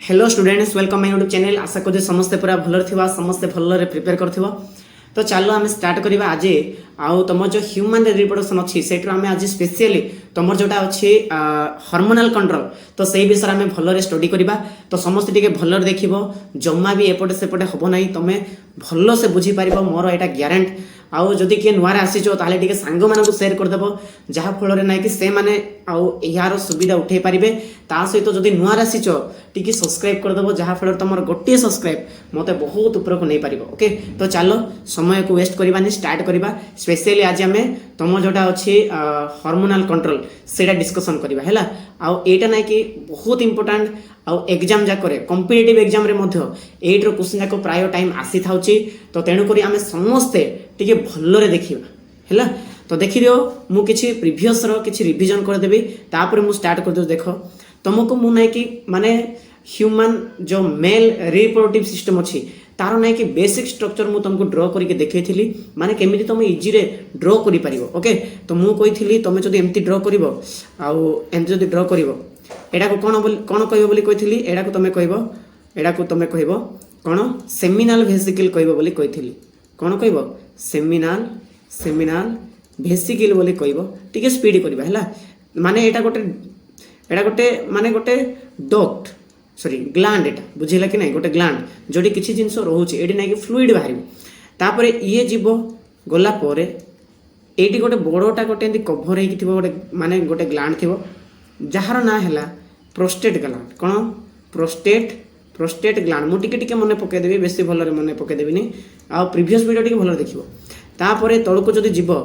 Hello students welcome my YouTube channel. आशा करूँ समस्ते पूरा भलर थिबा, समस्ते भलरे प्रिपेयर करथिबो। तो चलो आम स्टार्ट करवा आज आउ तुम जो ह्यूमन रिप्रोडक्शन अच्छी से आम आज स्पेशली तुम जोटा अच्छी हार्मोनाल कंट्रोल तो से विषय आम भलरे स्टडी करवा। तो समस्ते टिके भलरे देखिबो, जम्मा भी एपटे सेपटे हबो नाही, तुमे भल से बुझी पारिबो, मोर एटा ग्यारंटी। आउ जदि किए नुआर आसीचो ताले टिके सांग मानकु शेयर कर देबो, जहा फल रे नाही कि से माने आउ यार सुविधा उठे पारिबे। ता सहित जदि नुआर आसीचो टिके सब्सक्राइब कर देबो, जहा फल तुमर गोटे सब्सक्राइब मते बहुत ऊपर को नहीं पारिबो। ओके, तो चलो समय को वेस्ट करबानी, स्टार्ट करबा। स्पेशली आज आमे तुम जोटा अछि हार्मोनाल कंट्रोल सेटा डिस्कशन करबा हैला। आउ एटा नाही कि बहुत इंपोर्टेंट आउ एग्जाम जाकरे कॉम्पिटिटिव एग्जाम रे मध्य एट रो क्वेश्चन जाको प्राय टाइम आसी थाउची। तो तेणु करी आमे समस्ते टिके भल्लरे देखिबा हैला। तो देखि दियो, मु किछि प्रीवियस रो किछि रिवीजन कर देबी, तापर मु स्टार्ट कर दो। देखो तुमको मु नाही कि माने ह्यूमन जो मेल रिप्रोडक्टिव सिस्टम अछि तार नाही कि बेसिक स्ट्रक्चर मु तुमको ड्रॉ करके देखैथिली, माने केमिति तुम इजी रे ड्रॉ करि परिबो। ओके, तो मु कहिथिली तुमे जदि एमति ड्रॉ करिवो आउ एमति जदि ड्रॉ करिवो एडा को कोन कहइबो बोली कहिथिली। एडा को तुमे कहइबो, एडा को तुमे कहइबो कोन सेमिनाल वेसिकल कहइबो बोली कहिथिली। कोन कहइबो सेमिनाल वेसिकल बोली कहइबो। टिके स्पीड करबा हैला। माने एटा गोटे माने गोटे डक्ट सॉरी ग्लैंड, एटा बुझिला कि नहीं, गोटे ग्लैंड जोटी किछि जिंस रहउछि एडी नै कि फ्लूइड बाहरिबो। तापरे ये जीवो गला परे एटी गोटे बड़टा गोटे एंदी कवर हेकि थिबो, गोटे माने गोटे ग्लैंड थिबो जहार ना हैला प्रोस्टेट ग्लैंड। कोन प्रोस्टेट ग्लैंड। मु टिके मने पके देबी, बेसी भलरे मने पके देबिनी। आ प्रीवियस वीडियो टिके भलरे देखिबो। तापरे तळको जदि जीवो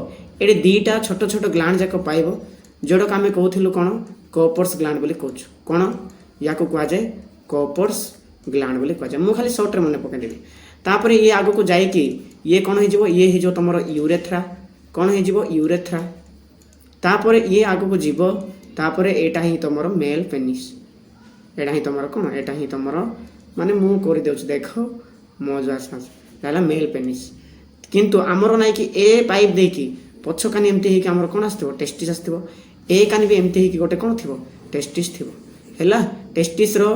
एडी दीटा छोट छोट ग्लैंड जाको पाइबो, जोडक आमे कहउथिलु कोन कॉपर्स ग्लैंड बोली कहउछु। कोन याको कहा जाए कॉपर्स ग्लैंड बोली कहा जाए। मु खाली शॉर्ट रे मने पके देबी। तापरे ये आगो को जाय कि ये कोन हे जीवो, ये हे जो तमरो यूरेथ्रा। कोन हे जीवो यूरेथ्रा। तापरे ये आगो को जीवो, तापरे एटा ही तमरो मेल पेनिस। एटा ही तमरो कोन, एटा ही तमरो माने मु कर देउछ देखो मजा सास ताला मेल पेनिस। किंतु हमरो नाही कि ए पाइप दे कि पछ कानी एमती हे कि हमरो कोन आस्तबो टेस्टिस आस्तबो, ए कानी भी एमती हे कि गोटे कोन थिबो टेस्टिस थिबो हैला। टेस्टिस रो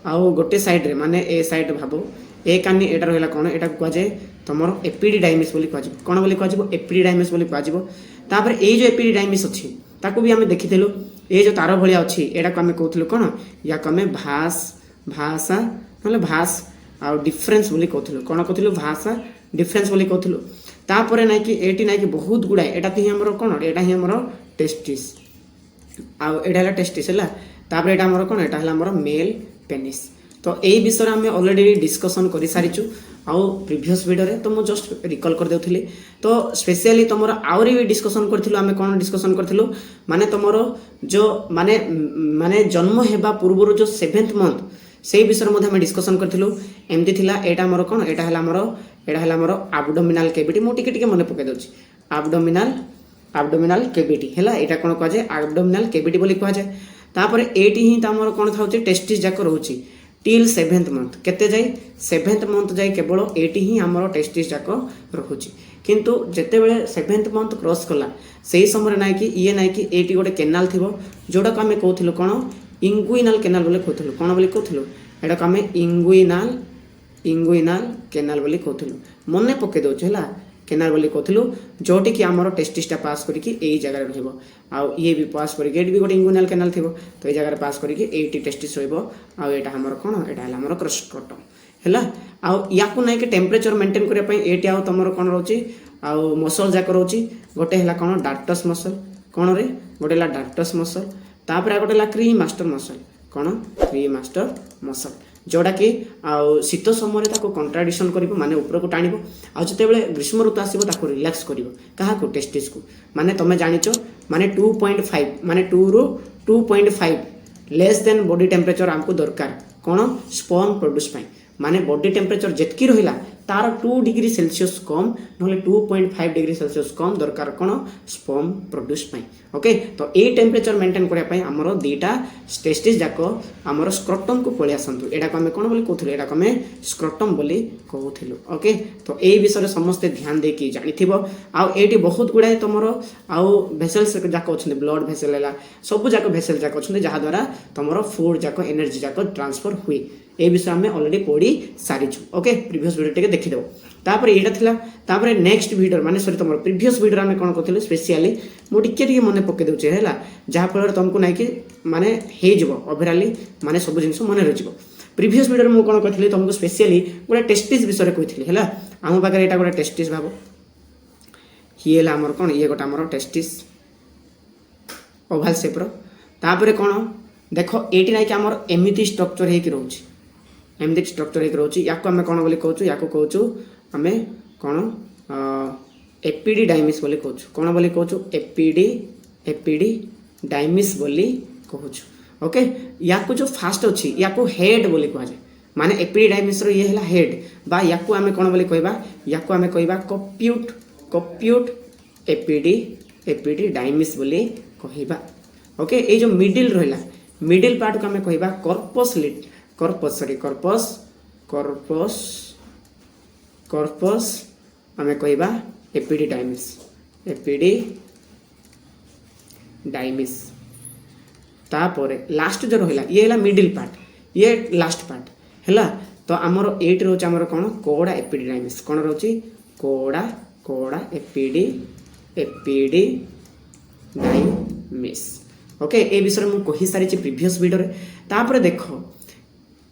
आउ गोटे साइड रे माने ए साइड भाबो ए कानी एटा रहला कोन, एटा को जाय तमरो एपिडिडाइमिस बोली कहजो। कोन बोली कहजो एपिडिडाइमिस बोली कहजो। तापर ए जो एपिडिडाइमिस अछि ताको भी हमें देखिथिलु। ए जो तार भलिया अछि एटा को हमें कहउथिलु कोन, या को हमें भाषा मतलब भास आ डिफरेंस बोली कहउथिलु। कोन कहउथिलु भाषा डिफरेंस बोली कहउथिलु। तापर नै कि एटी नै कि बहुत गुडा एटा हि हमरो कोन, एटा हि हमरो टेस्टिस आ एटा हला टेस्टिस हैला। तापर एटा हमरो कोन, एटा हला हमरो मेल पेनिस। तो एई विषय हमें ऑलरेडी डिस्कशन करि सारिचु आउ प्रीवियस वीडियो रे। तो मु जस्ट रिकॉल कर देउथिली। तो स्पेशली तमरो आउरी भी डिस्कशन करथिलु। हमें कोन डिस्कशन करथिलु माने तमरो जो माने जन्म हेबा पूर्व जो 7th मंथ से विषय मध्ये हम डिस्कशन करथिलु। एमती थिला एटा हमरो कोन, एटा हला हमरो एब्डोमिनल कैविटी। मु टिके मने पके दउछि एब्डोमिनल कैविटी हैला। एटा कोन कह जाय एब्डोमिनल कैविटी बोली कह जाय। तापर एटी ही तमरो कोन थाउछि टेस्टिस जाको रहउछि टिल 7th मंथ। केते जाय 7th मंथ जाय केवल एटी ही हमरो टेस्टिस जाको रहउछि। किंतु जते बेले 7th मंथ क्रॉस कला सेही समय नै कि ये नै कि एटी गोटे केनाल थिबो, जोडा को हमें कहउथिलु कोन इंगुइनल केनाल बोली कहउथिलु। कोन बोली कहउथिलु एटा को हमें इंगुइनल केनाल बोली कहउथिलु। मने पके दउछ हैला, केनाल बोली कहउथिलु, जोटी कि हमरो टेस्टिसटा पास करिकि एई जगह रे रहइबो। आ ये भी पास करिकि एटी भी गोटे इंगुइनल केनाल थिबो, तो एई जगह रे पास करिकि एटी टेस्टिस रहइबो। आ एटा हमरो कोन, एटा हला हमरो क्रस्ट्रोटम हैला। आ याकु नै कि टेम्परेचर मेंटेन करिया पई एटी आ तमरो कोन रहउची आ मसल जाक रहउची। गोटे हला कोन डाक्टस मसल, कोन रे गोटे हला डाक्टस मसल। तापर गोटे हला क्री मास्टर मसल। कोन क्री मास्टर मसल, जोड़ा कि शीत समय ताको कंट्राडिक्शन करिवो, माने ऊपर को टाणिबो। आ जते बेले ग्रीष्म ऋतु आसीबो ताको रिलैक्स करिवो। काहा को टेस्टिस को। माने तमे जानिचो माने 2.5 माने 2 रो 2.5 लेस देन बॉडी टेम्परेचर हमको दरकार कोन स्पर्म प्रोड्यूस पई। माने बॉडी टेम्परेचर जेतकी रहिला तार 2 डिग्री सेल्सियस कम नहले 2.5 डिग्री सेल्सियस कम दरकार कोन स्पर्म प्रोड्यूस पई। ओके, तो ए टेम्परेचर मेंटेन करिया पई हमरो दीटा टेस्टिस जाको हमरो स्क्रोटम को पळि आसंतु। एडा को हमें कोन बोली कहउथिलु, एडा को हमें स्क्रोटम बोली कहउथिलु। ओके, तो ए विषय समस्त ध्यान दे कि जानिथिबो। आ एटी बहुत गुडाय तमरो आ वेसल्स जाको अछन, ब्लड वेसल हैला सब जाको वेसल जाको अछन, जहा द्वारा तमरो फूड जाको एनर्जी जाको ट्रांसफर हुई। ए विषय आम अलरेडी पढ़ी सारीचु ओके प्रीवियस वीडियो टे देखिदेव तापर यहाँ थिला तापर नेक्स्ट वीडियो माने सॉरी तुम प्रीवियस वीडियो आम कौन करते स्पेशली मुझे मन पकई दूचे है जहाँफल तुमको ना कि माने हो ओवराली माने सब जिन मन रही प्रीवियस वीडियो में कौन कही तुमको स्पेशली गोटे टेस्टिस विषय कही है आम पाखे यहाँ गोटे टेस्टिस भाव ये आमर कौन ये गोटे आमर टेस्टिस ओभाल सेप्र तापर कौन देख ये ना कि आमर एमती स्ट्रक्चर हो रोचे एमती स्ट्रक्चर हो रोचे या आम कौन बोली कहूँ या कहूँ आम कौन एपीडी डायमिस बोली कहूँ कौन बोली कहूँ एपीडी डायमिस बोली कहूँ ओके या जो फास्ट अच्छी या हेड बोली कह जाए माने एपीडी डायमिस ये है हेड बा या आम कौन बोली कहवा या आम कहवा कप्यूट एपीडी डायमिस बोली कहवा ओके ये जो मिडिल रहा मिडिल पार्ट को आम कहवा कर्पस आम कहवा एपीडी डायमिस तापर लास्ट जो रहा ये है मिडिल पार्ट ये लास्ट पार्ट है तो आमर एट रोचे आमर कौन कोड़ा एपीडी डायमिस कौन रोचे कोड़ा एपीडी डायमिस ओके ए विषय मुझे कही सारी प्रीवियस वीडियो तापर देख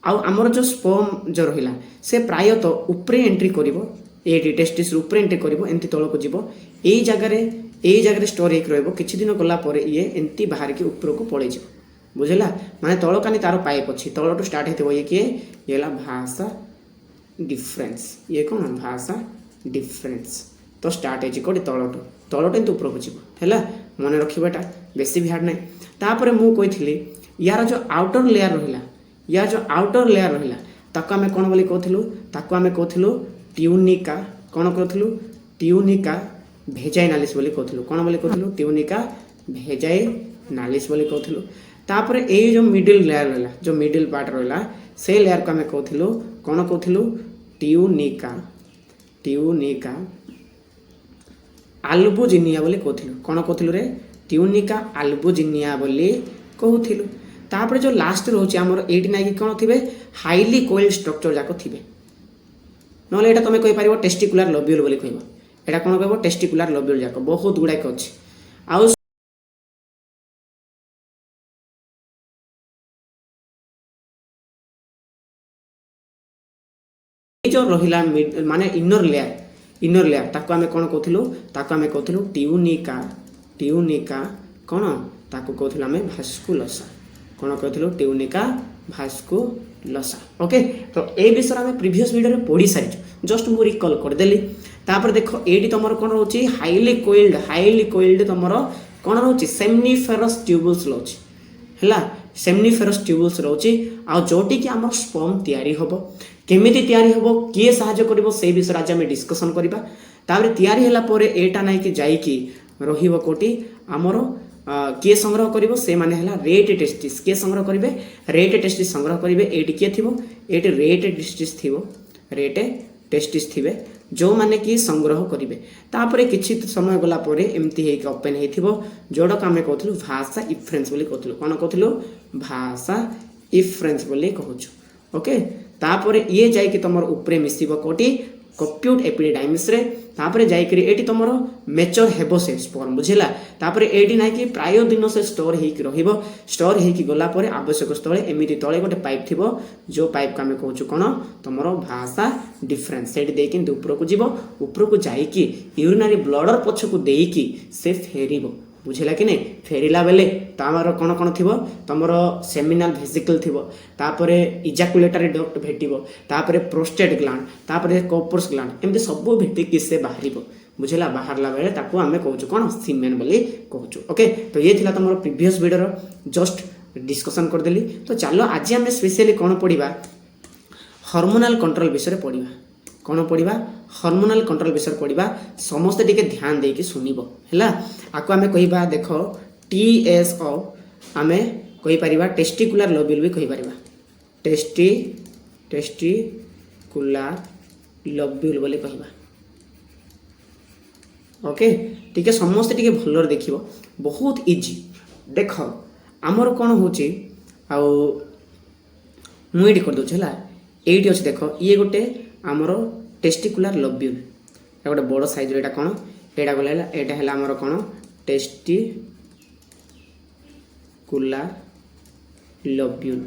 आमर जो स्पर्म जो रहा से प्रायतः उपरे एंट्री करिवो ये टेस्टिस उपरे एंट्री करिवो एंती तलक जीव यही जगह स्टोर हो किछि दिन गला ये एंती बाहर के ऊपर को पड़े बुझेगा माने तलकानी तार पाइप अच्छी तलटू स्टार्ट होती ये किए ये भाषा डिफरेन्स ये कौन भाषा डिफरेन्स तो स्टार्ट होती तलटू एंती ऊपर को जीव है मन रखा बेसी भी हार्ड ना तापर मुझे यार जो आउटर लेयर रहा ताको आम कौन बोली कहूँ ताको आम कहूँ ट्यूनिका कौन कहूँ ट्यूनिका भेजाइनालिस बोली कहूँ कौन बोली कहूँ ट्यूनिका भेजाइनालिस बोली कहूँ तापर ये जो मिडिल लेयर रहा जो मिडिल पार्ट रहा से लेयर को आम कहूँ कौन कहूँ ट्यूनिका आल्बुजिनिया बोली कहूँ कौन कहूँ रे ट्यूनिका आल्बुजिनिया बोली कहूँ तापर जो लास्ट रोचे आमर ये ना कि कौन थे हाईली कोइल स्ट्रक्चर जाक थे ना यहाँ तुम कहीपर टेस्टिकुलर लोब्यूल बोली कह यहाँ कौन कह टेस्टिकुलर लोब्यूल जाक बहुत गुड़ाक अच्छे आउ जो रहा माने इनर लेयर ताको आम कौन कहूँ ट्यूनिका कौन ताको कहूँ आम भास्कुलसा कौन कहूँ ट्यूनिका भास्कुलसा ओके तो ये विषय आम प्रीवियस वीडियो में पढ़ी सारी जस्ट मुझे रिकल करदेली तापर देख ये तुम कौन रोचे हाईली कोइल्ड तुम कौन रोचे सेमनीफेरस ट्यूबुल्स रोचे है सेमनीफेरस ट्यूबुल्स रोचे आ जोटी कि आम स्पर्म तैयारी हम केमिति तैयारी हम किए साहाଯ୍य करिवो से विषय आज आम डिस्कसन करबा तापर तैयारी होला परे एटा नै कि जाईकी रहिबो कोटी आमर किए संग्रह करिवो से माने हला रेट टेस्टिस किए संग्रह करिवे रेट टेस्टिस संग्रह करिवे एटी किए थिवो एटी रेट टेस्टिस थिवो रेट टेस्टिस थिबे जो माने कि संग्रह करिवे तापर किछि समय गला परे एमती हे ओपन हेथिवो जोडो का आमे कहथलु भाषा इफरेंस बोली कहथलु कोन कहथलु भाषा इफरेंस बोली कहूछु ओके तापर ये जाइए तुम उपरे मिसिब कोटी कप्यूट एपिडाइमिस रे तापर जाइए एटी तुम मेचर हेबो से स्पर्म बुझेला तापर एटी ना कि प्राय दिन से स्टोर होइक रहिबो स्टोर होइक गला परे आवश्यक स्थले एमिति तळे गोटे पाइप थिबो जो पाइप को आमे कहूछु कोन तुमरो भाषा डिफरेंस सेठी देकी ऊपर को जीवो ऊपर को जाइए यूरिनरी ब्लडर पछ को देकी से फेरिबो बुझेला कि नहीं फेरिला बेले तामर कौन कौन थी तुम सेमिनाल भेसिकल थी तापर इजाकुलेटरी डक्ट भेटिबो तापर प्रोस्टेट ग्लैंड तापर कॉर्पस ग्लैंड एमती सब भेटिकी से बाहर बुझेला बाहरला बेले ताको आमे कहूछु कोन सीमेन बोली कहूछु ओके तो ये थिला तुम प्रीवियस वीडियो जस्ट डिस्कशन करदेली तो चलो आज आम स्पेशली कौन पढ़ा हार्मोनल कंट्रोल विषय पढ़ा कौन पढ़ा हार्मोनल कंट्रोल विषय पढ़ा समस्ते टिके ध्यान देकी सुनिबो हैला आको आमे कहिबा देखो TSO आमे कहि परिबा टेस्टिकुलर लोब्यूल भी कहि परिबा टेस्टिकुलर लोब्यूल बोले कहिबा ओके ठीक है समस्ते टिके भलर देखिबो बहुत इजी देख आमर कौन होची आउ मुझे कर दूँ है ये अच्छे देख ये गोटे आमर टेस्टिकुलार लोब्यूल गोटे बड़ साइज यहाँ कौन यहाँ गला यहाँ है आमर कौन टेस्टिकुलार लोब्यूल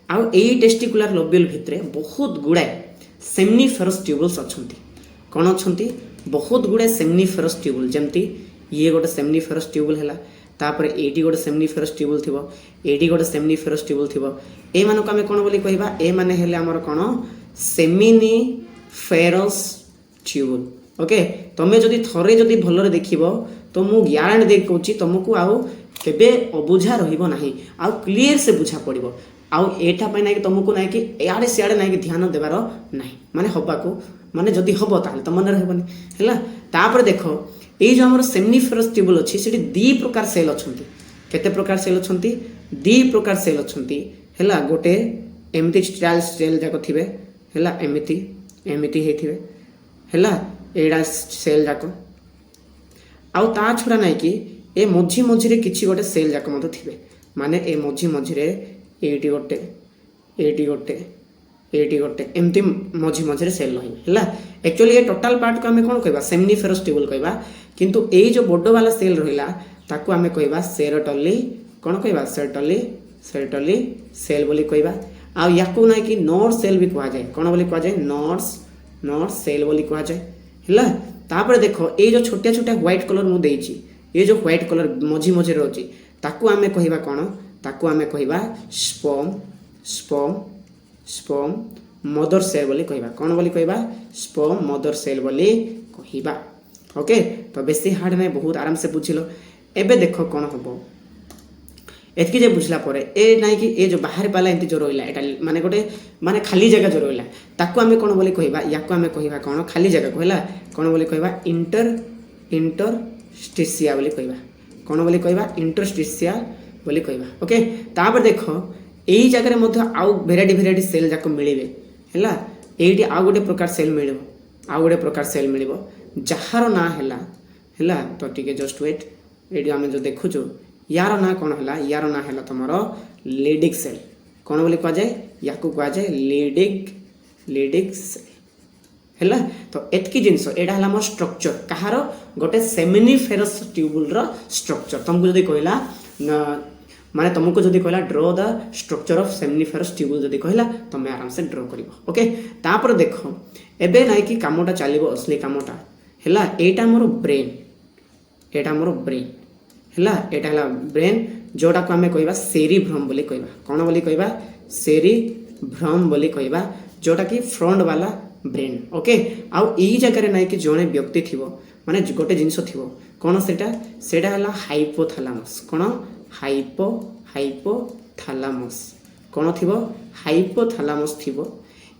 आउ यही टेस्टिकुलार लोब्यूल भितर बहुत गुड़ाए सेमनीफेरस ट्यूबुल्स अच्छी कौन अच्छा बहुत गुड़ाए सेमनीफेरस ट्यूबुल जमती ये गोटे सेमनीफेरस ट्यूबुल है तापर एटी गोटे सेमनीफेरस ट्यूबुल थी एटी गोटे सेमनीफेरस ट्यूबुल थी ये मानक आम कौन बोली कहवा ये माने हेले आमर कौन सेमिनिफेरस ट्यूबुल ओके तुम्हें जदि थरे जदि भलरे देखिबो तो मु ग्यारंटी दे कहूँ तुमको आउ केबे अबुझा रहिबो नाही आउ क्लियर से बुझा पड़िबो आउ एटा पे ना कि तुमको ना कि इआड़े सियाड़े ना कि ध्यान देवार ना माने हबाको माने जदि हबो ताले तो मन रहबनी हैला तापर देखो ये जो आमर सेमनीफेरस ट्यूबुल अच्छी से दी प्रकार सेल अच्छा केते प्रकार सेल अच्छा दी प्रकार सेल अच्छा है गोटे एमती स्टाइल सेल जाक थे है एमती एमती होते है एड़ा सेल जाक आउ ता छड़ा ना कि ए मझी मझे किसी गोटे सेल जाक मत थे माने ए मझी मझे एटी गोटे एटी गोटे एटी गोटे एमती मझी मझे सेल रही है एक्चुअली ये टोटाल पार्ट को आम कौन कहवा सेमनीफेरस ट्यूबुल कहवा किंतु यही जो बड़ वाला सेल रहा ताकू आम कहवा सेरोटली कौन कहवा सेरोटली सेरोटली सेल बोली कहवा आ याकू ना कि नर्व सेल भी कह जाए कौन बोली कह जाए नर्व सेल बोली कह जाए है तापर देखो ये जो छोटिया छोटिया व्हाइट कलर मुझे देती ये जो व्हाइट कलर मझी मझे रोचे ताकू आम कहवा कौन ताकू आम कहवा sperm sperm sperm mother cell बोली कहवा कौन बोली कहवा स्पर्म मदर सेल बोली कहवा ओके तो बेसी हार्ड ना बहुत आराम से बुझिल एबे देख कौन हम एतकी जे बुझला परे ए नाइ कि ए जो बाहर पाला एमती जो रहिला एटा माने गोटे माने खाली जगह जो रहिला ताकू आमे कोन बोली कहबा याकू आमे कहबा कोन खाली जगह कहला कोन बोली कहबा इंटरस्टिशिया बोली कहबा कोन बोली कहबा इंटरस्टिशिया बोली कहबा ओके तापर देखो एही जगह रे मध्य आउ वेराइटी सेल जाको मिलिबे हैला एठी आउ गोटे प्रकार सेल मिलिबो आउ गोटे प्रकार सेल मिलिबो जहार ना हैला तो टिके जस्ट वेट एठी आमे जो देखुचो यार ना कौन है यार ना है तुम लीडिक सेल कौन बोली कह जाए या कह जाए लीडिक सेल है तो एतकी जिनस यहाँ है मोर स्ट्रक्चर कहार गोटे सेमिनिफेरस ट्यूबुल स्ट्रक्चर तुमको जब कहला माने तुमको जब कहला ड्र the structure of seminiferous tubule जब कहला तुम आराम से ड्र कर ओके तापर देख एबे ना कि कामटा चलो असली कामटा है यहाँ मोर ब्रेन यहाँ मोर ब्रेन है यहाँ ब्रेन जोटा को आम कहवा सेरिभ्रम बोली कहवा कौन बोली कहवा सेरिभ्रम बोली कहवा जोटा कि फ्रंट वाला ब्रेन ओके आउ यही जगह ना कि जड़े व्यक्ति थी माने गोटे जिनस थी कौन सेटा है हाइपोथालामस कौन हाइपोथालामस कौन थी हाइपोथालामस थी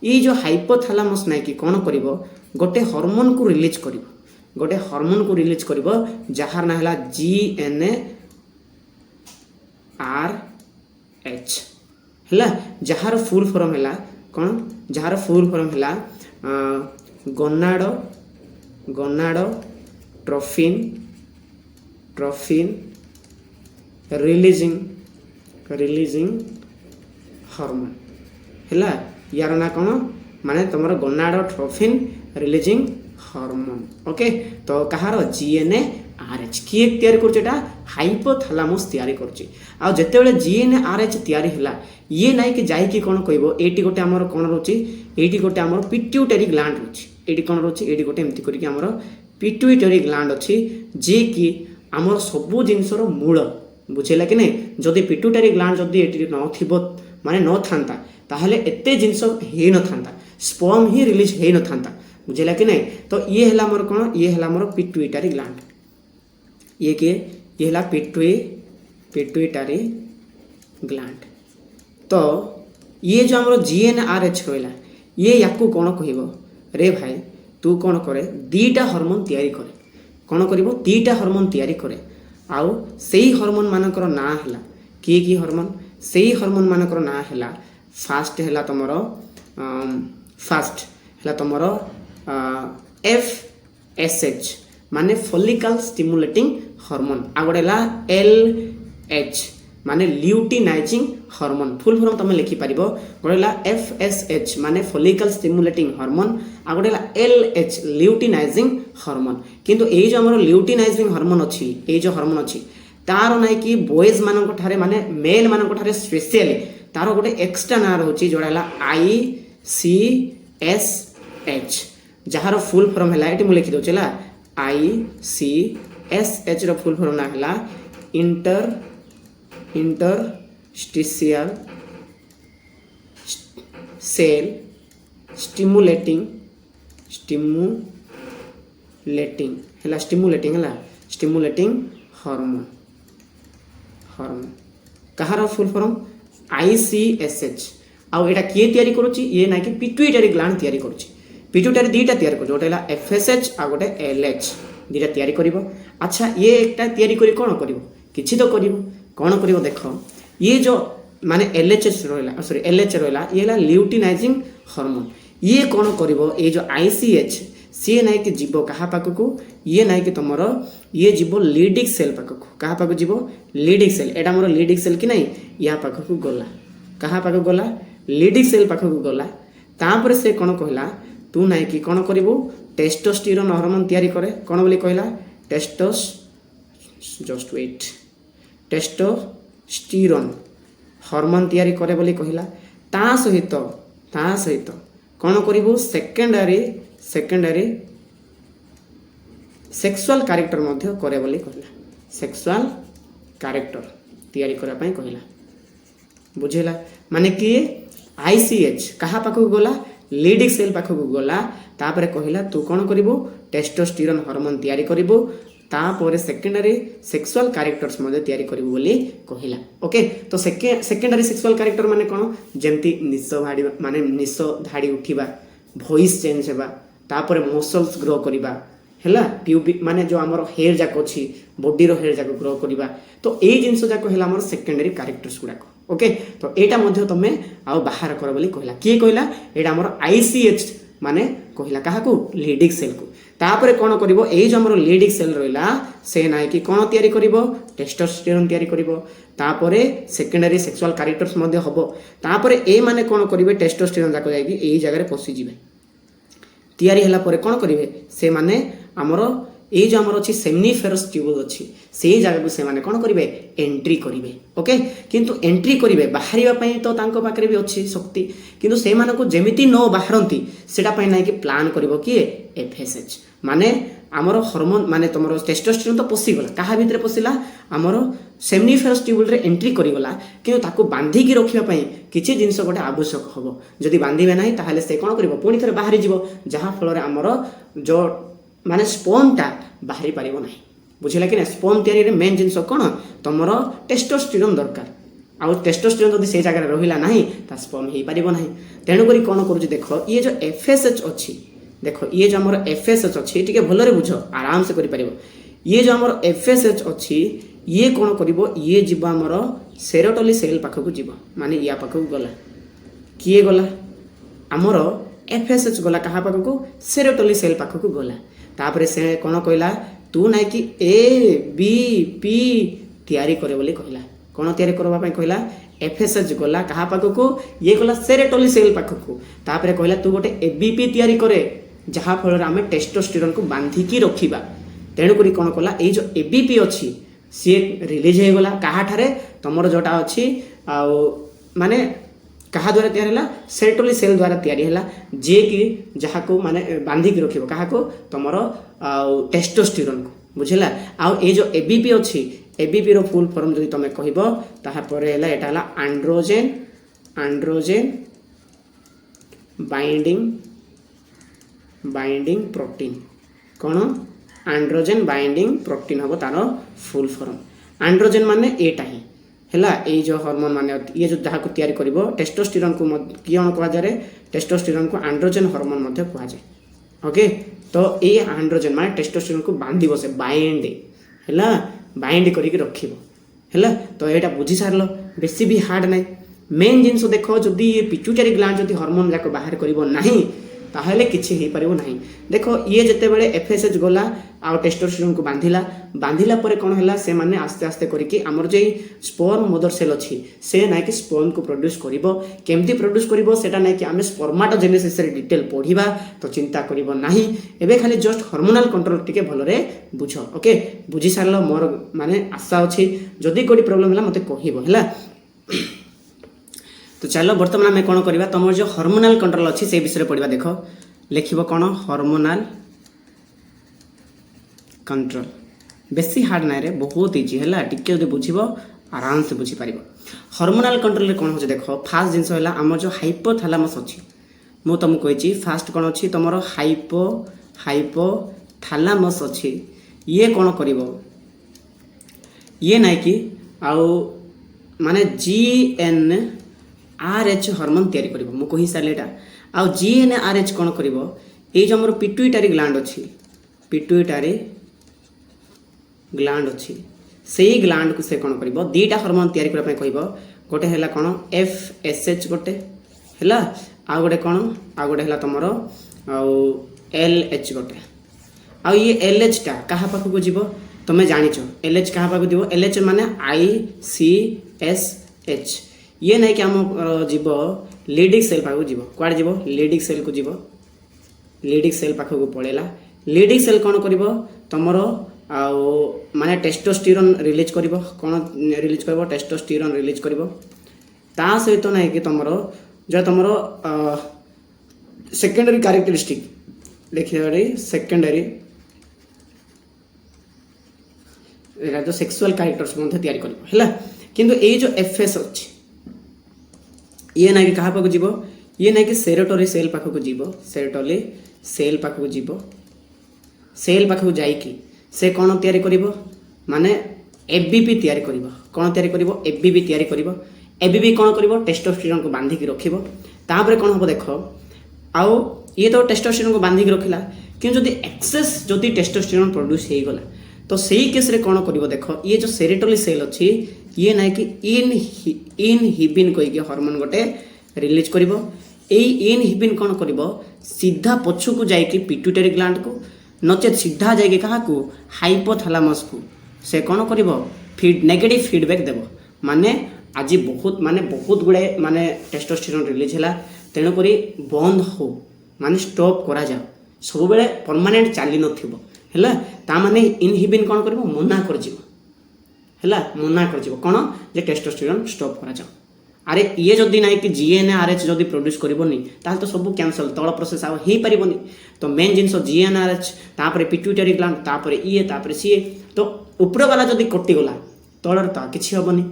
ये जो हाइपोथालामस ना कि कौन कर गोटे हार्मोन को रिलीज कर गोटे हार्मोन को रिलीज कर जार ना है GnRH है जार फुल फॉर्म है कौन जार फुल फॉर्म है गोनाडोट्रोफिन रिलीजिंग हार्मोन है यार ना कौन माने तुम गोनाडोट्रोफिन रिलीजिंग हार्मोन ओके तो कहार GnRH किए तैयारी करछेटा हाइपोथालामस तैयारी करछि आ जेतेबेले GnRH तैयारी हला ये नाइ कि जाई कि कोन कहबो एटी गोटे हमर कोन रोची एटी गोटे हमर पिट्यूटरी ग्लैंड रोची एटी कोन रोची एटी गोटे एमति करिकि हमर पिट्यूटरी ग्लैंड अछि जे कि हमर सबु जिंसर मूल बुझेला कि नै जदि पिट्यूटरी ग्लैंड जदि एटी न थिबो माने न थांता ताहले एते जिंस हे न थांता स्पर्म ही रिलीज हे न थांता बुझेला कि नहीं तो ये है मोर कौन ये है मोर पिट्यूटरी ग्लैंड ये किए ये है पिट्यूटरी ग्लैंड तो ये जो आम GnRH कहला ये याकू कौन कह रे भाई तू कौन करे दीटा हार्मोन तैयारी करे कौन कर दीटा हार्मोन तैयारी करे आउ सेही हार्मोन मानकर ना है कि हार्मोन सेही हार्मोन मानकर ना है फास्ट है तुमर फास्ट है तुमर FSH माने फॉलिकल स्टिमुलेटिंग हार्मोन आ गोटे LH माने ल्यूटिनाइजिंग हार्मोन फुल फॉर्म तुम लिखि पारिबो गोटेला FSH माने फॉलिकल स्टिमुलेटिंग हार्मोन आ गोटेला LH ल्यूटिनाइजिंग हार्मोन किंतु ए जो हमर ल्यूटिनाइजिंग हार्मोन अछि ए जो हार्मोन अछि तार नै कि बॉयज मानन को ठारे माने मेल मानन को ठारे स्पेशली तार गोटे एक्स्ट्रा ना रहउछि जोडाला ICSH जहार फुल फॉर्म हैला एटी मु लिखि दोचला ICSH रो फुल फॉर्म ना हैला इंटरस्टिशियल सेल स्टिमुलेटिंग हैला स्टिमुलेटिंग हार्मोन कहार फुल फॉर्म ICSH आउ एटा किए तयारी करूची ये ना कि पिट्यूटरी ग्लैंड तयारी करूची पिट्यूटरी दीटा तयारी करूची गोटेला FSH आ गोटे LH दीटा तयारी करिवो अच्छा ये एकटा तयारी करी कोन करिवो किछि तो करिवो कोन करिवो देखो ये जो माने LH रहला ये ला ल्यूटिनाइजिंग हार्मोन ये कोन करिवो ये जो ICH सी नाइ कि जीवो कहा पाखकु ये नाइ कि तमरो ये जीवो लीडिंग सेल पाखकु कहा पाखकु जीवो लीडिंग सेल एटा मोर लीडिंग सेल कि नाही या पाखकु गला कहा पाखकु गला लीडिंग सेल पाखकु गला तापर से कोन कहला तू नाइ कि कोन करिवो टेस्टोस्टेरोन हार्मोन तयारी करे कोन बोली कहला टेस्टोस्टेरोन हार्मोन तयारी करे बोली कहला ता सहित कोन करिवो सेकेंडरी सेक्सुअल कैरेक्टर मध्य करे बोली कहला सेक्सुअल कैरेक्टर तयारी करा पई कहला बुझेला माने कि ICH कहा पाखकु गला लीडिंग सेल पाखकु गला तापरे कहला तू कोन करिवो टेस्टोस्टेरोन हार्मोन तयारी करिवो तापर सेकेंडरी सेक्सुअल कैरेक्टर्स मध्य तयारी करिवो बोली कहला ओके तो सेकेंडरी सेक्सुअल कैरेक्टर माने कोन जेंती निस्स भाडी माने निस्स धाडी उठिबा वॉइस चेंज हेबा तापर मसल्स ग्रो करिबा हैला प्यूबिक माने जो हमर हेयर जाक अछि बॉडी रो हेयर जाक ग्रो करिबा तो ए जिंस जाक हैला हमर सेकेंडरी कैरेक्टर्स गुडा ओके तो एटा मध्य तमे आ बाहर कर बोली कहला की कहला एटा हमर ICH माने कहला काहा को लीडिंग सेल को तापर कोन करिवो ए जो हमर लीडिंग सेल रहला से नाइ कि कोन तयारी करिवो टेस्टोस्टेरोन तयारी करिवो तापर सेकेंडरी सेक्सुअल कैरेक्टर्स मध्य हबो तापर ए माने कोन करिवे टेस्टोस्टेरोन जाक जाई कि एई जगह रे पसी जिवे तयारी हला परे कोन करिवे से माने हमरो ए जो हमर अछि सेमनिफेरस ट्यूबुल अछि सेई जगह को से माने कोन करिवे एंट्री करिवे ओके किंतु एंट्री करिवे बाहरिबा पई तो तांको पाकरे भी अछि शक्ति किंतु से माने को जेमिति नो बाहरंती सेटा पई नै कि प्लान करिवो कि FSH माने हमरो हार्मोन माने तमरो टेस्टोस्टेरोन तो पसी गला काहा भितरे पसिला हमरो सेमनिफेरस ट्यूबुल रे एंट्री करि गला किंतु ताको बांधी कि रखिबा पई किछि जिंस गोटे आवश्यक हबो जदि बांधीबे नै ताहाले से कोन करिवो पुनी थरे बाहरी जिवो जहा फल रे हमरो जो माने स्पर्मटा बाहरी पारिबो नाही बुझिला कि ना स्पर्म तयारी रे मेन जिंस कोन तमरो टेस्टोस्टेरोन दरकार आ टेस्टोस्टेरोन जदि से जगह रहिला नाही ता स्पर्म हे पारिबो नाही तेनु करी कोन करूची देखो ये जो FSH अछि देखो ये जो हमर FSH अछि ठीक है भलो रे बुझो आराम से करि पारिबो ये जो हमर FSH अछि ये कोन करिवो ये जीवा हमर सेरोटोनिन सेल पाखकु जीवा माने या पाखकु गला किए गला हमर FSH गला कहा पाखकु सेरोटोनिन सेल पाखकु गला तापर से कोन कहला तू नाइ कि ABP तयारी करे बोली कहला कोन तयारी करबा पई कहला FSH गला कहा पाखकु ये गला सेरोटोनिन सेल पाखकु तापर कहला तू गोटे ABP तयारी करे जहा फल रे हमें टेस्टोस्टेरोन को बांधी की रखिबा तेनु करी कोन कहला ए जो ABP अछि से रिलीज हे गला कहा ठारे तमरो जोटा अछि आ माने कहा द्वारा तैयार हैला सेरोटोनिन सेल द्वारा तैयार हैला जे कि जहा को माने बांधी की रखिबो कहा को तमरो टेस्टोस्टेरोन को बुझिला आ ए जो ABP अछि ABP रो फुल फॉर्म जदि तमे कहिबो ताहा परे हैला एटा हैला एंड्रोजन बाइंडिंग प्रोटीन कोन एंड्रोजन बाइंडिंग प्रोटीन हबो तारो फुल फॉर्म एंड्रोजन माने एटा ही हैला ए जो हार्मोन माने ये जो जहा को तयारी करिवो टेस्टोस्टेरोन को कियन कहवा जारे टेस्टोस्टेरोन को एंड्रोजन हार्मोन मध्ये कहवा जाय ओके तो ए एंड्रोजन माने टेस्टोस्टेरोन को बांधी बसे बाइंड हैला बाइंड करी के रखिबो हैला तो एटा बुझी सारलो बेसी भी हार्ड नै मेन जिंस देखो जदी पिट्यूटरी ग्लैंड जदी हार्मोन जाको बाहर करिवो नाही ताहेले किछि हे परिबो नाही। देखो ये जते बेले एफएसएच गला आ टेस्टोस्टेरोन को बांधिला परे कोन हैला से माने आस्ते आस्ते करिकि हमर जे स्पर्म मदर सेल अछि से नाइ कि स्पर्म को प्रोड्यूस करिवो। केमती प्रोड्यूस करिवो सेटा नाइ कि आमे स्पर्माटोजेनेसिस रे डिटेल पढिबा तो चिंता करिवो नाही। एबे खाली जस्ट हार्मोनल कंट्रोल टिके भलरे बुझ। ओके बुझी सारलो मोर माने आशा अछि जदी कोडी प्रॉब्लम हैला मते कहिबो हैला। तो चलो बर्तमान आम कौन करवा तुम जो हार्मोनल कंट्रोल अच्छी से विषय पढ़ा। देख लिख कौन हार्मोनल कंट्रोल बेसी हार्ड ना रे बहुत इजी है टिके जो बुझ आराम से बुझीपार। हार्मोनल कंट्रोल कौन हो देख फास्ट जिनस है आम जो हाइपोथैलेमस अच्छी मु तुमको कही फास्ट कौन अच्छी तुम हाइपोथैलेमस अच्छी ये कौन कर ये ना कि आउ माने GnRH हार्मोन तैयारी करिवो मु कहि सालेटा आ GnRH कोन करिवो ए जो हमर पिट्यूटरी ग्लैंड अछि पिट्यूटरी ग्लैंड अछि सेही ग्लैंड को से कोन करिवो दीटा हार्मोन तैयारी करा पे कहिवो गोटे हैला कोन FSH गोटे हैला आ गोटे कोन आ गोटे हैला तमरो आ LH गोटे आ ये LH टा कहा पाखु को जीवो तमे जानिचो LH कहा पाखु दिवो LH माने ICSH ये नहीं कि आम जीव लीडिंग सेल पाखक जीव कुआड़े जीव लीडिंग सेल को जीव लीडिंग सेल पाखक को पड़ेला लीडिंग सेल कौन कर तुमर माने टेस्टोस्टेरोन रिलीज कर कौन रिलीज कर टेस्टोस्टेरोन रिलीज कर ता सहित ना कि तुमर जो तुमर सेकेंडरी कैरेक्टरिस्टिक देखिए सेकेंडरी जो सेक्सुअल कैरेक्टर्स तैयारी कर किंतु ये जो एफएस अच्छी ये ना कि कहा पाखु जीव ये ना कि सेरोटोरी सेल पाखक जीव सेरोटोरी सेल पाखक जीव सेल पाखक जाइकी से कौन तैयारी करिवो माने एबीपी तैयारी करिवो कौन तैयारी करिवो एबीपी तैयारी करिवो एबीपी कौन करिवो टेस्टोस्टेरोन को बांधी की रखिवो तापर कौन हबो देखो आउ ये तो टेस्टोस्टेरोन को बांधी की रखिला कि जदि एक्सेस जदि टेस्टोस्टेरोन प्रोड्यूस हे गला तो सही केस रे कौन करिवो देखो ये जो सेरोटोरी सेल अछि ये ना कि इनहिबिन कहि हार्मोन गोटे रिलीज करिवो एई इनहिबिन कौन करिवो सीधा पछु को जाई कि पिट्यूटरी ग्लैंड को नचेत सीधा जाई कि कहा को हाइपोथैलेमस को से कौन करिवो नेगेटिव फीडबैक देबो माने आज बहुत गुड़े माने टेस्टोस्टेरोन रिलीज हैला तेणु करी बंद हो माने स्टॉप करा जा सब बेले परमानेंट चली नथिबो हैला ता माने इनहिबिन कौन करिवो मना कर जिवो हैला मना कर जिवो कोन जे टेस्टोस्टेरोन स्टॉप करा जा। अरे ये जदि ना कि GnRH जदि प्रोड्यूस करबोनी ताल तो सब कैंसल तळ प्रोसेस आ हे परिबोनी तो मेन जिंस GnRH तापरे पिट्यूटरी ग्लैंड तापरे ये तापरे सीए तो ऊपर वाला जदि कटि गला तळर ता किछि हबोनी।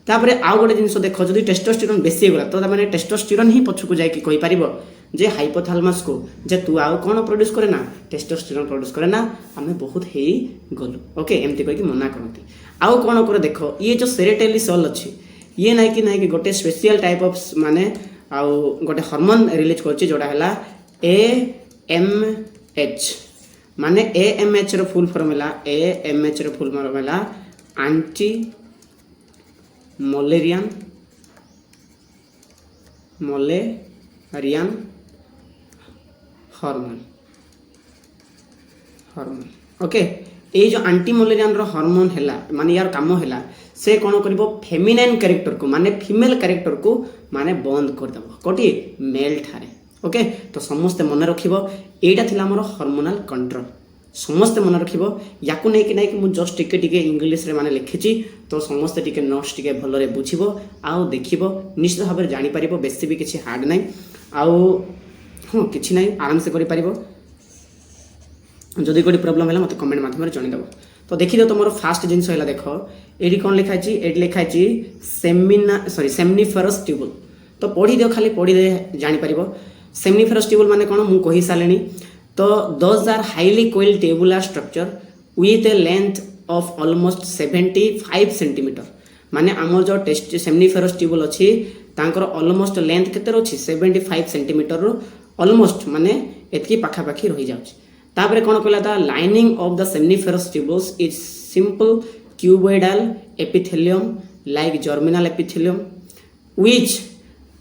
तापरे आ गोटे जिंस देखो जदि टेस्टोस्टेरोन बेसी गला तो माने टेस्टोस्टेरोन ही पछकु जाय कि कहि परिबो जे हाइपोथैलेमस को जे तू आउ कौन प्रोड्यूस करे ना टेस्टोस्टेरोन प्रोड्यूस करे ना आमे बहुत हे गलु ओके एमती कहि कि मना करंती। आउ कौन करे देखो ये जो सेरोटोनिन सेल अछि ये ना कि गोटे स्पेशल टाइप ऑफ माने आउ गोटे हार्मोन रिलीज करछि जोडा हला AMH माने AMH रो फुल फॉर्म हला AMH रो फुल फॉर्म हला एंटी मोलेरियन हार्मोन ओके ये जो एंटी मोलेरियन रो हार्मोन हैला माने यार काम हैला से कौन करिवो फेमिनाइन कैरेक्टर को माने फीमेल कैरेक्टर को माने बंद कर दबो कोटी मेल ठारे ओके। तो समस्त मन रखिबो एटा थिला हमर हार्मोनल कंट्रोल समस्त मन रखिबो याकु नै कि मु जस्ट टिके इंग्लिश रे माने लिखिची तो समस्त टिके नोट्स टिके भलो रे बुझिबो आउ देखिबो निश्चित भाव रे जानि परिबो बेसी भी किछि हार्ड नै आउ हां किछि नै आराम से करि परिबो। जदि कोई प्रॉब्लम है मत कमेंट माध्यम जन देव। तो देखी तुम फास्ट जिनस है देख ये कौन लिखाई ये लिखाई सेमनिफेरस ट्यूबुल तो पढ़ी दियो खाली पढ़ी दे जापर सेमनिफेरस ट्यूबुल माने कौन मुझे कही सारे तो those are highly coiled tubular structure with a length of almost 75 centimetre माने आमर जो टेस्ट सेमनिफेरस ट्यूबुल अच्छी तांकर ऑलमोस्ट लेंथ केते अछि 75 सेंटीमीटर रो ऑलमोस्ट माने एतकी पाखापाखी रही जाउछ। तापरे कौन कहला था lining of the सेमनिफेरस tubules is simple cuboidal epithelium like germinal epithelium which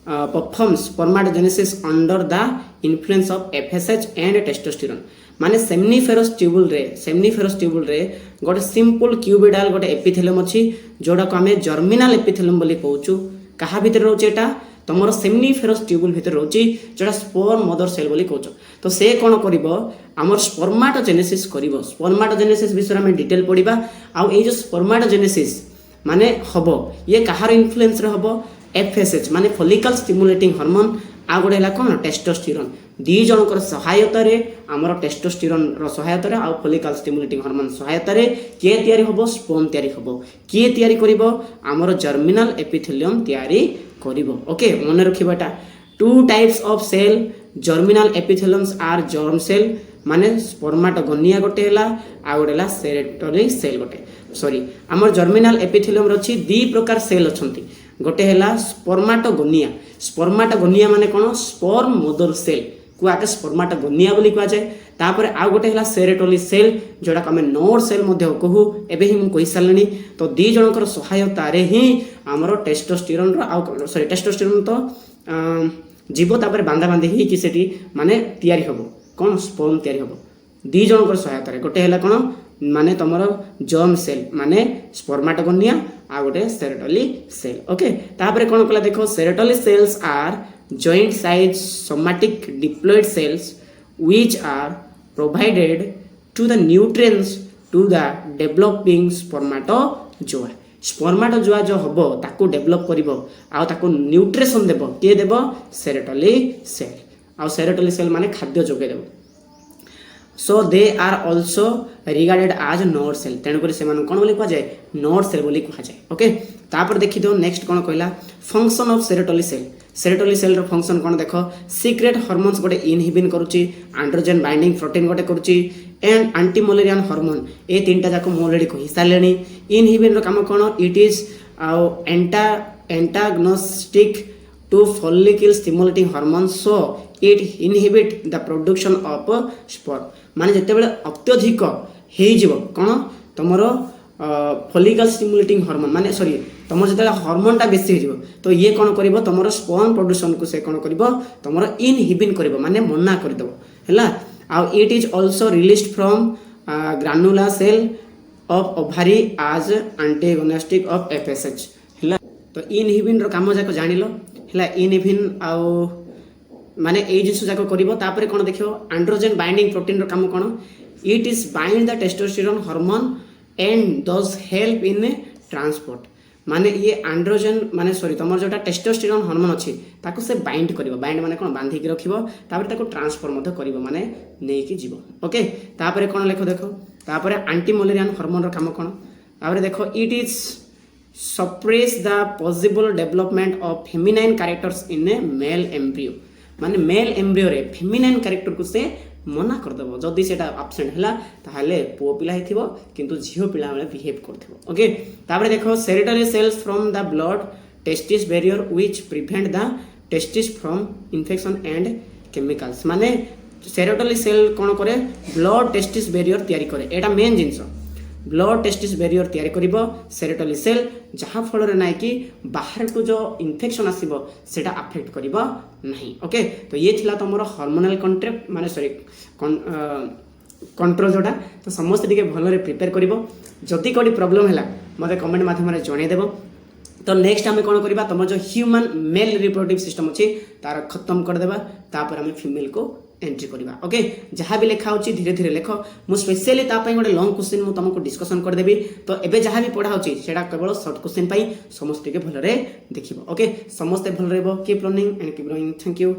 performs spermatogenesis under the influence of FSH and testosterone माने सेमनीफेरस ट्यूबुल रे गोटे सिंपल क्यूबिडाल गोटे एपिथेलियम अच्छी जोड़ा को आम जर्मिनाल एपिथेलियम बोली कहूँ कहा भितर रोचे एटा तुमर सेमनीफेरस ट्यूबुल भितर रोचे जोड़ा स्पर्म मदर सेल बोली कहूँ तो से कौन करिवो आमर स्पर्माटोजेनेसिस करिवो स्पर्माटोजेनेसिस विषय में डिटेल पढ़िबा आउ ए जो स्पर्माटोजेनेसिस माने हबो ये कहार इन्फ्लुएंस रे हबो एफएसएच माने फॉलिकल स्टिमुलेटिंग हार्मोन आ गोटे है कौन टेस्टोस्टेरोन दी जनकर सहायता रे आमर टेस्टोस्टेरोन रो सहायता रे आ फॉलिकल स्टिमुलेटिंग हार्मोन सहायता रे के तयारी हबो स्पर्म तयारी हबो के तयारी करिवो आमर जर्मिनाल एपिथेलियम तयारी करिवो ओके मन रखिबाटा two types of cell germinal epitheliums are germ cell माने स्पर्माटोगोनिया गोटे हैला आ गोटे हैला सेरेटोली सेल गोटे सॉरी आमर जर्मिनाल एपिथेलियम रछि दी प्रकार सेल अछंती गोटे हैला स्पर्माटोगोनिया माने कोन स्पर्म मदर सेल को आके स्पर्माटोगोनिया बोली कहा जाए तापर आ गोटे हैला सेरेटोली सेल जोड़ा को हमें नोड सेल मध्य कहू एबे ही मु कहि सालनी तो दी जनकर सहायता रे ही हमर टेस्टोस्टेरोन रो आ सॉरी टेस्टोस्टेरोन तो जीव तापर बांधा बांधी ही कि सेठी माने तयारी हबो कोन स्पर्म तयारी हबो दी जनकर सहायता रे गोटे हैला कोन माने तमर जर्म सेल माने स्पर्माटोगोनिया आ गोटे सेरेटोली सेल ओके तापर कोन कला देखो Sertoli cells are joint size somatic diploid cells which are provided to the nutrients to the developing spermatozoa जो हबो ताको डेवलप करिवो आ ताको न्यूट्रिशन देबो के देबो सेरेटोली सेल आ सेरेटोली सेल माने खाद्य जोगे देबो सो दे आर ऑल्सो रिगार्डेड आज नोड सेल तेणुक से कौन बोली कह जाए नोड सेल बोली कह जाए ओके तापर देखी दो नेक्स्ट कौन कहला फंक्शन ऑफ सेरेटोली सेल रो फंक्शन कौन देख सीक्रेट हार्मोन्स गोटे इनहिबिन करुच्ची एंड्रोजन बाइंडिंग प्रोटीन गोटे करुच्ची एंड एंटीमलेरियन हार्मोन ए तीनटा जाक मु ऑलरेडी कहि सारलेनी इनहिबिन रो काम कौन it is antagonistic to follicle stimulating hormone so it inhibit the production of sperm माने जते बेले अत्यधिक हे जीव कोन तमरो फॉलिकल स्टिमुलेटिंग हार्मोन माने सॉरी तमरो जते हार्मोन टा बेसी हो तो ये कोन करिवो तमरो स्पर्म प्रोडक्शन को से कोन करिवो तमरो इनहिबिन करिवो माने मना कर दबो हैला आ it is also released from granulosa cell of ovary as antagonistic of FSH हैला तो इनहिबिन रो काम जाको जानिलो हैला इनहिबिन आ माने ए जिस जाको करिवो तापरे कोन देखियो एंड्रोजन बाइंडिंग प्रोटीन रो काम कोन it is bind the testosterone hormone and those help in transport माने ये एंड्रोजन माने सॉरी तमर जोटा टेस्टोस्टेरोन हार्मोन अछि ताको से बाइंड करिवो बाइंड माने कोन बांधी के रखिवो तापरे ताको ट्रांसफर मधे करिवो माने नै कि जीवो ओके तापरे कोन लेखो देखो तापरे एंटीमलेरियन हार्मोन रो काम कोन तापरे देखो it is suppress the possible development of feminine characters in a male embryo माने मेल एम्ब्रियो रे फेमिनाइन कैरेक्टर को से मना कर दबो जदी सेटा एब्सेंट हला ताहले पो पिला हिथिबो किंतु झियो पिला वाले बिहेव करथिबो ओके तापर देखो Sertoli cells from the blood testis barrier which prevent the testis from infection and chemicals माने सेरेटोली सेल कोन करे ब्लड टेस्टिस बैरियर तयारी करे एटा मेन जिंस ब्लड टेस्टिस बैरियर तयारी करिवो सेरेटोली सेल जहाँ फल रे नाइ कि बाहर को जो इन्फेक्शन आसीबो सेटा अफेक्ट करिवो नहीं ओके तो ये थिला तमरो हार्मोनल कंट्रेक्ट माने सॉरी कंट्रोल जोटा तो समस्त टिके भल रे प्रिपेयर करिवो जति कोडी प्रॉब्लम हैला मते कमेंट माध्यम रे जणे देबो तो नेक्स्ट आम कौन करवा तुम जो ह्यूमन मेल रिप्रोडक्टिव सिस्टम अच्छी तार खत्म करदेबा तापर आम फीमेल को एंट्री करवा ओके जहाँ भी लिखा होची धीरे धीरे लिख मु स्पेशली तापाई गोटे लॉन्ग क्वेश्चन मु तुमको डिस्कशन करदेबी तो एबे जहाँ भी पढ़ा होची सेटा केवल शॉर्ट क्वेश्चन पाई समस्त के भलरे देखिबो ओके समस्त भल रहबो keep learning and keep growing thank you.